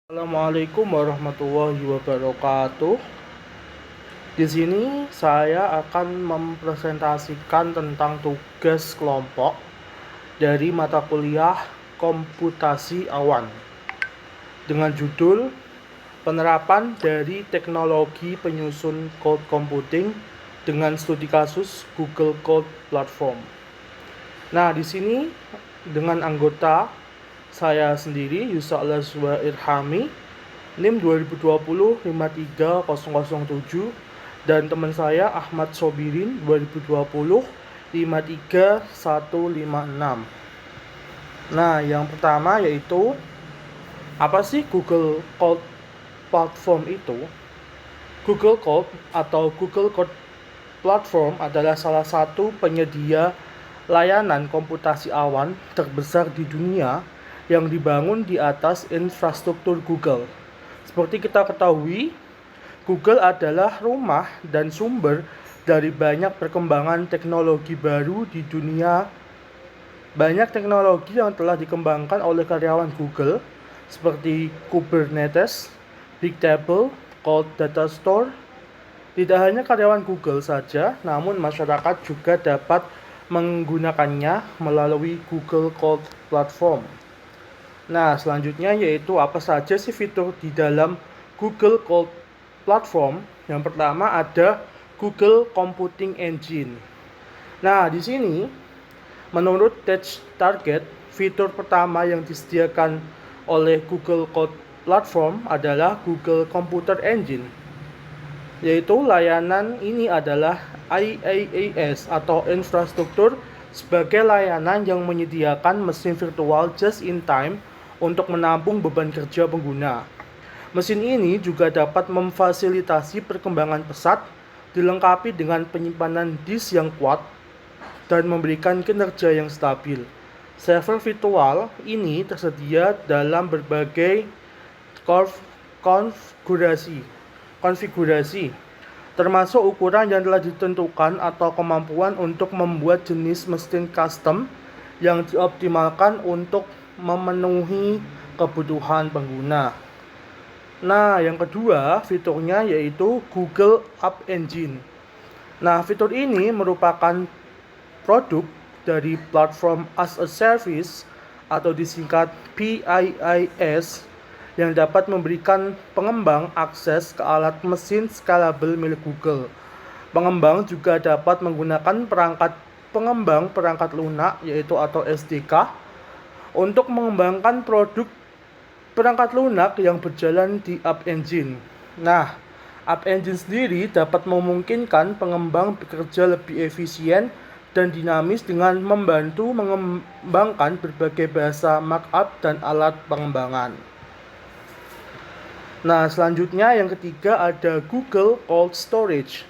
Assalamualaikum warahmatullahi wabarakatuh. Di sini saya akan mempresentasikan tentang tugas kelompok dari mata kuliah Komputasi Awan dengan judul Penerapan dari Teknologi Penyusun Cloud Computing dengan Studi Kasus Google Cloud Platform. Nah, di sini dengan anggota saya sendiri Yusa Al-Azwa Irhami, NIM 2020-53007, dan teman saya Ahmad Sobirin 2020-53156. Nah, yang pertama yaitu apa sih Google Cloud Platform itu? Google Cloud atau Google Cloud Platform adalah salah satu penyedia layanan komputasi awan terbesar di dunia yang dibangun di atas infrastruktur Google. Seperti kita ketahui, Google adalah rumah dan sumber dari banyak perkembangan teknologi baru di dunia. Banyak teknologi yang telah dikembangkan oleh karyawan Google seperti Kubernetes, Bigtable, Cloud Data Store. Tidak hanya karyawan Google saja, namun masyarakat juga dapat menggunakannya melalui Google Cloud Platform. Nah, selanjutnya yaitu apa saja sih fitur di dalam Google Cloud Platform? Yang pertama ada Google Computing Engine. Nah, di sini menurut TechTarget, fitur pertama yang disediakan oleh Google Cloud Platform adalah Google Computer Engine. Yaitu layanan ini adalah IaaS atau infrastruktur sebagai layanan yang menyediakan mesin virtual just in time untuk menampung beban kerja pengguna. Mesin ini juga dapat memfasilitasi perkembangan pesat, dilengkapi dengan penyimpanan disk yang kuat dan memberikan kinerja yang stabil. Server virtual ini tersedia dalam berbagai konfigurasi, termasuk ukuran yang telah ditentukan atau kemampuan untuk membuat jenis mesin custom yang dioptimalkan untuk memenuhi kebutuhan pengguna. Nah, yang kedua fiturnya yaitu Google App Engine. Nah, fitur ini merupakan produk dari platform as a service atau disingkat PaaS yang dapat memberikan pengembang akses ke alat mesin scalable milik Google. Pengembang juga dapat menggunakan pengembang perangkat lunak yaitu atau SDK untuk mengembangkan produk perangkat lunak yang berjalan di App Engine. Nah, App Engine sendiri dapat memungkinkan pengembang bekerja lebih efisien dan dinamis dengan membantu mengembangkan berbagai bahasa markup dan alat pengembangan. Nah, selanjutnya yang ketiga ada Google Cold Storage.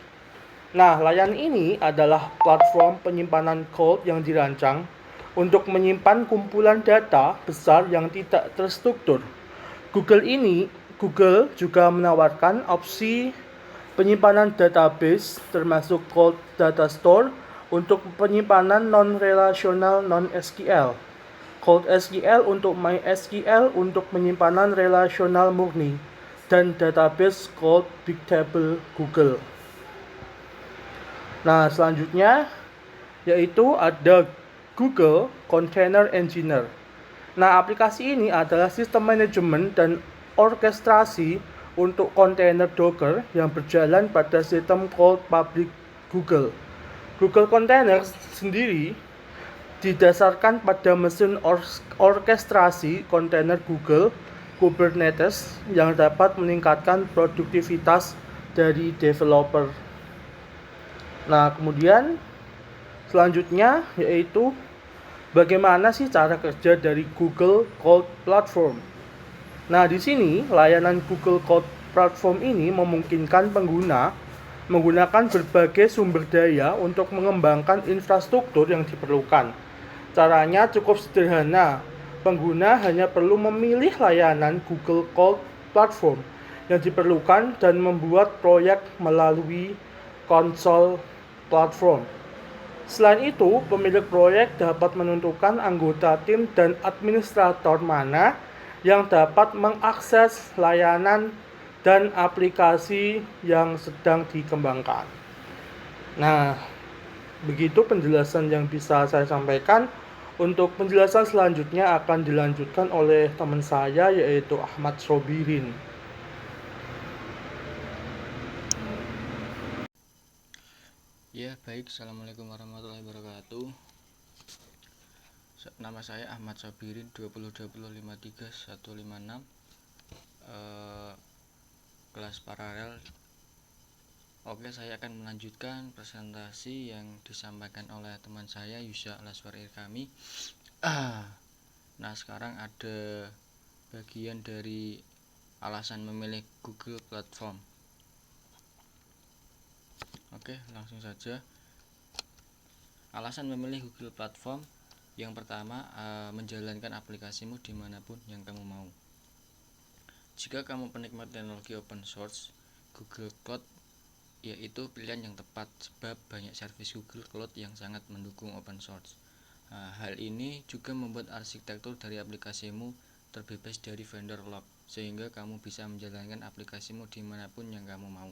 Nah, layanan ini adalah platform penyimpanan cloud yang dirancang untuk menyimpan kumpulan data besar yang tidak terstruktur. Google juga menawarkan opsi penyimpanan database termasuk Cloud Data Store untuk penyimpanan non-relasional non-SQL, Cloud SQL untuk MySQL untuk penyimpanan relasional murni, dan database Cloud Bigtable Google. Nah, selanjutnya yaitu ada Google Container Engineer. Nah, aplikasi ini adalah sistem manajemen dan orkestrasi untuk kontainer Docker yang berjalan pada sistem cloud public Google. Google Container sendiri didasarkan pada mesin orkestrasi kontainer Google Kubernetes yang dapat meningkatkan produktivitas dari developer. Nah, kemudian selanjutnya yaitu bagaimana sih cara kerja dari Google Cloud Platform? Nah, di sini layanan Google Cloud Platform ini memungkinkan pengguna menggunakan berbagai sumber daya untuk mengembangkan infrastruktur yang diperlukan. Caranya cukup sederhana. Pengguna hanya perlu memilih layanan Google Cloud Platform yang diperlukan dan membuat proyek melalui konsol platform. Selain itu, pemilik proyek dapat menentukan anggota tim dan administrator mana yang dapat mengakses layanan dan aplikasi yang sedang dikembangkan. Nah, begitu penjelasan yang bisa saya sampaikan. Untuk penjelasan selanjutnya akan dilanjutkan oleh teman saya, yaitu Ahmad Sobirin. Ya, baik. Assalamualaikum warahmatullahi wabarakatuh. Nama saya Ahmad Sabirin, 202053156, kelas paralel. Oke, saya akan melanjutkan presentasi yang disampaikan oleh teman saya Yusya Laswar Irkami. Nah, sekarang ada bagian dari alasan memilih Google Platform. Oke, langsung saja. Alasan memilih Google Platform: yang pertama, menjalankan aplikasimu dimanapun yang kamu mau. Jika kamu penikmat teknologi open source, Google Cloud yaitu pilihan yang tepat, sebab banyak servis Google Cloud yang sangat mendukung open source. Hal ini juga membuat arsitektur dari aplikasimu terbebas dari vendor lock, sehingga kamu bisa menjalankan aplikasimu dimanapun yang kamu mau.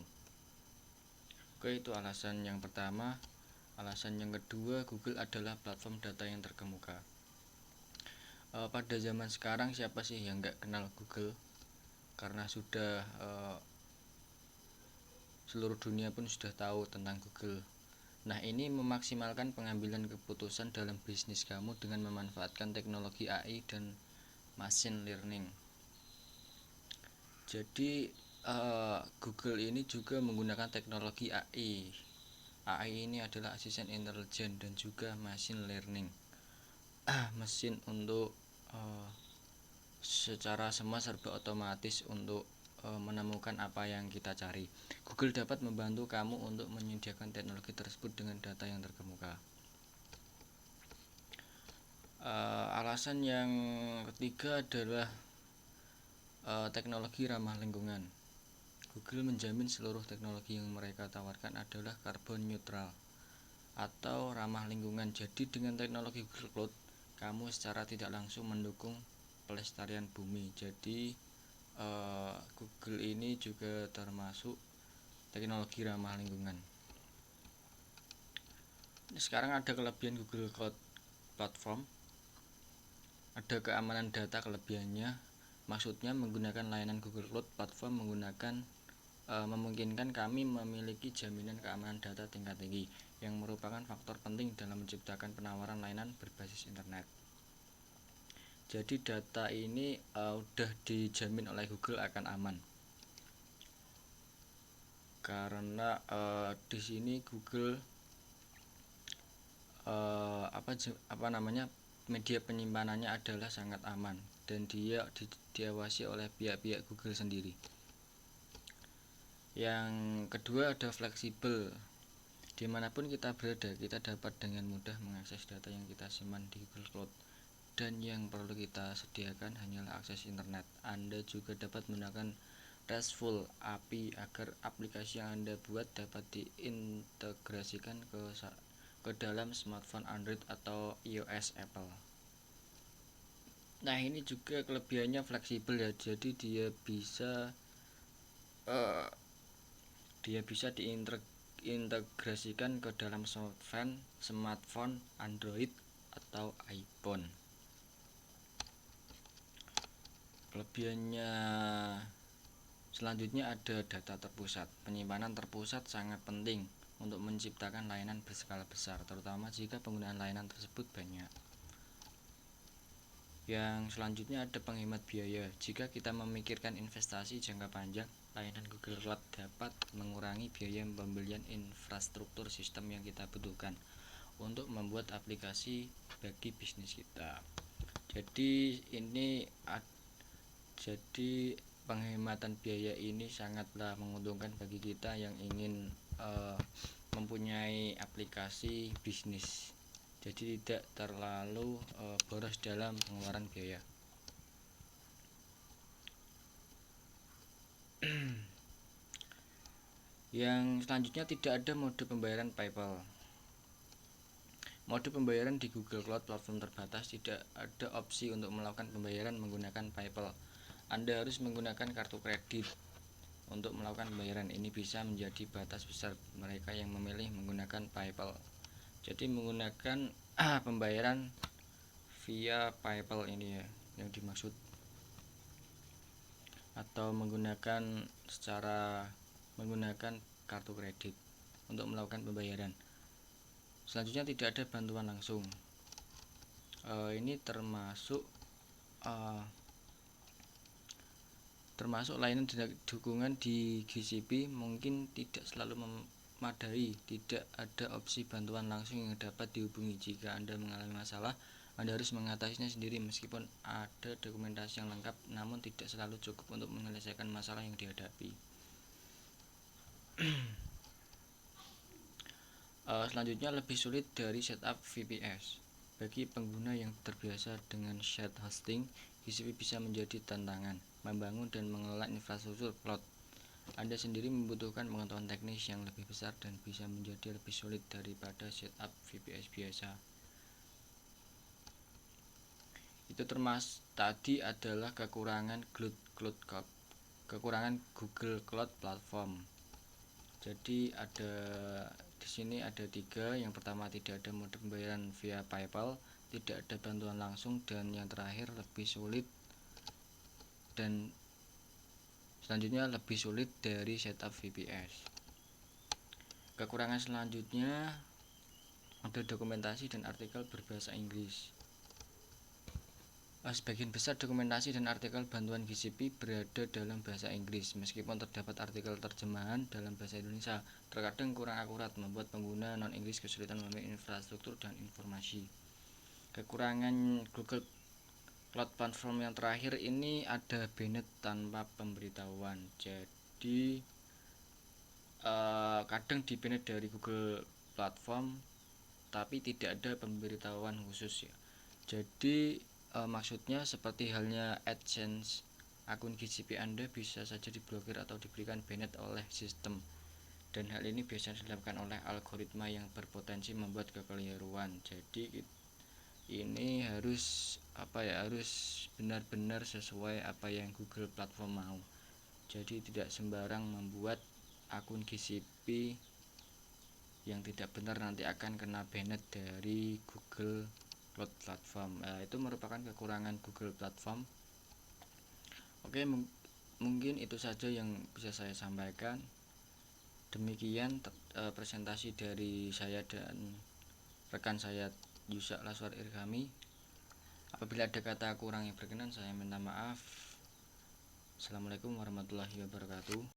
Oke, itu alasan yang pertama. Alasan yang kedua, Google adalah platform data yang terkemuka. Pada zaman sekarang, siapa sih yang nggak kenal Google? Karena sudah seluruh dunia pun sudah tahu tentang Google. Nah, ini memaksimalkan pengambilan keputusan dalam bisnis kamu dengan memanfaatkan teknologi AI dan machine learning. Jadi Google ini juga menggunakan teknologi AI. AI ini adalah asisten intelijen dan juga machine learning. Mesin untuk secara semua serba otomatis untuk menemukan apa yang kita cari. Google dapat membantu kamu untuk menyediakan teknologi tersebut dengan data yang terkemuka. Alasan yang ketiga adalah teknologi ramah lingkungan. Google menjamin seluruh teknologi yang mereka tawarkan adalah karbon neutral atau ramah lingkungan. Jadi dengan teknologi Google Cloud, kamu secara tidak langsung mendukung pelestarian bumi. Jadi Google ini juga termasuk teknologi ramah lingkungan. Sekarang ada kelebihan Google Cloud Platform. Ada keamanan data kelebihannya. Maksudnya menggunakan layanan Google Cloud Platform memungkinkan kami memiliki jaminan keamanan data tingkat tinggi, yang merupakan faktor penting dalam menciptakan penawaran layanan berbasis internet. Jadi data ini udah dijamin oleh Google akan aman. Karena di sini Google media penyimpanannya adalah sangat aman dan dia diawasi oleh pihak-pihak Google sendiri. Yang kedua ada fleksibel. Dimanapun kita berada, kita dapat dengan mudah mengakses data yang kita simpan di Google Cloud. Dan yang perlu kita sediakan hanyalah akses internet. Anda juga dapat menggunakan RESTful API agar aplikasi yang Anda buat dapat diintegrasikan ke dalam smartphone Android atau iOS Apple. Nah, ini juga kelebihannya fleksibel ya. Jadi dia bisa diintegrasikan ke dalam smartphone Android atau iPhone. Kelebihannya selanjutnya ada data terpusat. Penyimpanan terpusat sangat penting untuk menciptakan layanan berskala besar, terutama jika penggunaan layanan tersebut banyak. Yang selanjutnya ada penghemat biaya. Jika kita memikirkan investasi jangka panjang, layanan Google Cloud dapat mengurangi biaya pembelian infrastruktur sistem yang kita butuhkan untuk membuat aplikasi bagi bisnis kita. Jadi penghematan biaya ini sangatlah menguntungkan bagi kita yang ingin mempunyai aplikasi bisnis. Jadi tidak terlalu boros dalam pengeluaran biaya. Yang selanjutnya tidak ada mode pembayaran PayPal. Mode pembayaran di Google Cloud platform terbatas, tidak ada opsi untuk melakukan pembayaran menggunakan PayPal. Anda harus menggunakan kartu kredit untuk melakukan pembayaran. Ini bisa menjadi batas besar mereka yang memilih menggunakan PayPal. Jadi menggunakan pembayaran via PayPal ini ya yang dimaksud, atau menggunakan kartu kredit untuk melakukan pembayaran. Selanjutnya tidak ada bantuan langsung. Ini termasuk layanan dukungan di GCP mungkin tidak selalu memadai. Tidak ada opsi bantuan langsung yang dapat dihubungi. Jika Anda mengalami masalah, Anda harus mengatasinya sendiri. Meskipun ada dokumentasi yang lengkap, namun tidak selalu cukup untuk menyelesaikan masalah yang dihadapi. Selanjutnya lebih sulit dari setup VPS. Bagi pengguna yang terbiasa dengan shared hosting, GCP bisa menjadi tantangan. Membangun dan mengelola infrastruktur cloud Anda sendiri membutuhkan pengetahuan teknis yang lebih besar dan bisa menjadi lebih sulit daripada setup VPS biasa. Itu tadi adalah kekurangan Google Cloud Platform. Jadi di sini ada 3. Yang pertama, tidak ada mode pembayaran via PayPal, tidak ada bantuan langsung, dan yang terakhir lebih sulit, dan selanjutnya lebih sulit dari setup VPS. Kekurangan selanjutnya ada dokumentasi dan artikel berbahasa Inggris. Sebagian besar dokumentasi dan artikel bantuan GCP berada dalam bahasa Inggris. Meskipun terdapat artikel terjemahan dalam bahasa Indonesia, terkadang kurang akurat, membuat pengguna non-Inggris kesulitan memahami infrastruktur dan informasi. Kekurangan Google Cloud Platform yang terakhir ini ada banned tanpa pemberitahuan. Jadi kadang di banned dari Google Platform, tapi tidak ada pemberitahuan khusus ya. Jadi maksudnya seperti halnya AdSense, akun GCP Anda bisa saja diblokir atau diberikan banned oleh sistem, dan hal ini biasanya dilakukan oleh algoritma yang berpotensi membuat kekeliruan. Jadi ini harus benar-benar sesuai apa yang Google Platform mau. Jadi tidak sembarang membuat akun GCP yang tidak benar, nanti akan kena banned dari Google Cloud Platform. Itu merupakan kekurangan Google Platform. Oke, mungkin itu saja yang bisa saya sampaikan. Demikian presentasi dari saya dan rekan saya Yusak Laswar Irkami. Apabila ada kata kurang yang berkenan, saya minta maaf. Assalamualaikum warahmatullahi wabarakatuh.